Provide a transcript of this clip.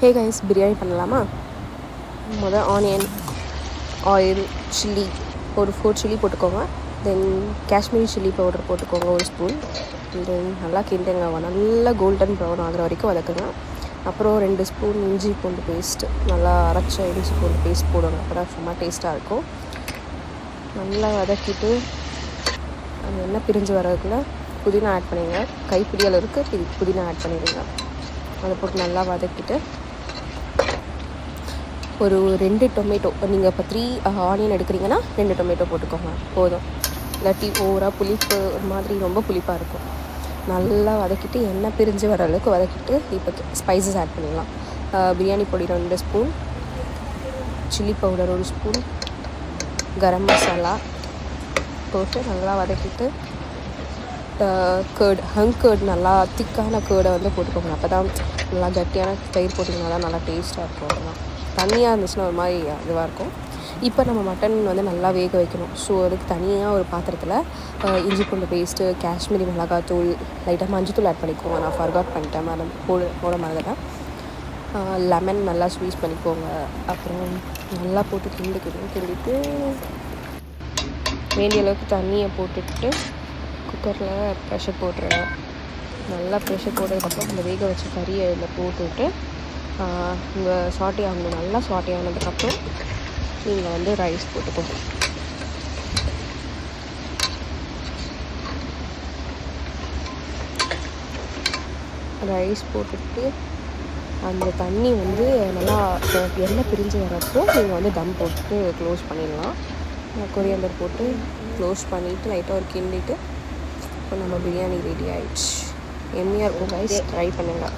Hey guys, biryani பண்ணலாமா? Onion, oil, chilli ஒரு 4 chilli போட்டுக்கோங்க. தென் காஷ்மீரி சில்லி பவுடர் போட்டுக்கோங்க 1 ஸ்பூன். தென் நல்லா கிண்டுங்க, நல்லா கோல்டன் ப்ரௌன் ஆகிற வரைக்கும் வதக்குங்க. அப்புறம் 2 ஸ்பூன் இஞ்சி பூண்டு பேஸ்ட்டு, நல்லா அரைச்ச இஞ்சி பூண்டு பேஸ்ட் போடுங்க. அப்போ தான் சும்மா டேஸ்ட்டாக இருக்கும். நல்லா வதக்கிட்டு அது எண்ணெய் பிரிஞ்சு வரதுக்குள்ளே புதினா ஆட் பண்ணிடுங்க. கைப்பிடி அளவுக்கு புதினா ஆட் பண்ணிடுங்க. அதை போட்டு நல்லா வதக்கிட்டு ஒரு 2 டொமேட்டோ, நீங்கள் இப்போ 3 ஆனியன் எடுக்கிறீங்கன்னா 2 டொமேட்டோ போட்டுக்கோங்க போதும். இல்லாட்டி ஓவராக புளிப்பு ஒரு மாதிரி ரொம்ப புளிப்பாக இருக்கும். நல்லா வதக்கிட்டு எண்ணெய் பிரிஞ்சு வர அளவுக்கு வதக்கிட்டு இப்போ ஸ்பைசஸ் ஆட் பண்ணிடலாம். பிரியாணி பொடி 2 spoon, chilli powder 1 spoon, garam masala போட்டு நல்லா வதக்கிட்டு கேர்ட் நல்லா திக்கான கேர்டை வந்து போட்டுக்கோங்க. அப்போ தான் நல்லா கட்டியான தயிர் போட்டிங்கன்னா தான் நல்லா டேஸ்ட்டாக இருக்கும். அதெல்லாம் தண்ணியாக இருந்துச்சுன்னா ஒரு மாதிரி இதுவாக இருக்கும். இப்போ நம்ம மட்டன் வந்து நல்லா வேக வைக்கணும். ஸோ அதுக்கு தனியாக ஒரு பாத்திரத்தில் இஞ்சி பூண்டு பேஸ்ட்டு, காஷ்மீரி மிளகாத்தூள், லைட்டாக மஞ்சத்தூள் ஆட் பண்ணிக்கோங்க. நான் ஃபர்காட் பண்ணிட்டேன், அதை போட மறந்துட்டேன். லெமன் நல்லா ஸ்வீஸ் பண்ணிக்கோங்க. அப்புறம் நல்லா போட்டு கிண்டிட்டு வேண்டிய அளவுக்கு தண்ணியை போட்டுட்டு குக்கரில் ப்ரெஷர் போட்டுருங்க. நல்லா ப்ரெஷர் போட்டதுக்கப்புறம் இந்த வேக வச்ச கறியை இதில் போட்டுவிட்டு உங்கள் சாட்டே ஆகணும். நல்லா சாட்டே ஆனதுக்கப்புறம் நீங்கள் வந்து ரைஸ் போட்டுக்கோங்க. ரைஸ் போட்டுட்டு அந்த தண்ணி வந்து நல்லா எண்ணெய் பிரிஞ்சு வரப்போ நீங்கள் வந்து தம் போட்டு க்ளோஸ் பண்ணிடலாம். கொரியாண்டர் போட்டு க்ளோஸ் பண்ணிவிட்டு லைட்டாக ஒரு கிண்டிட்டு இப்போ நம்ம பிரியாணி ரெடி ஆகிடுச்சு. எம்மியாக இருக்கும் கைஸ், ட்ரை பண்ணுங்கள்.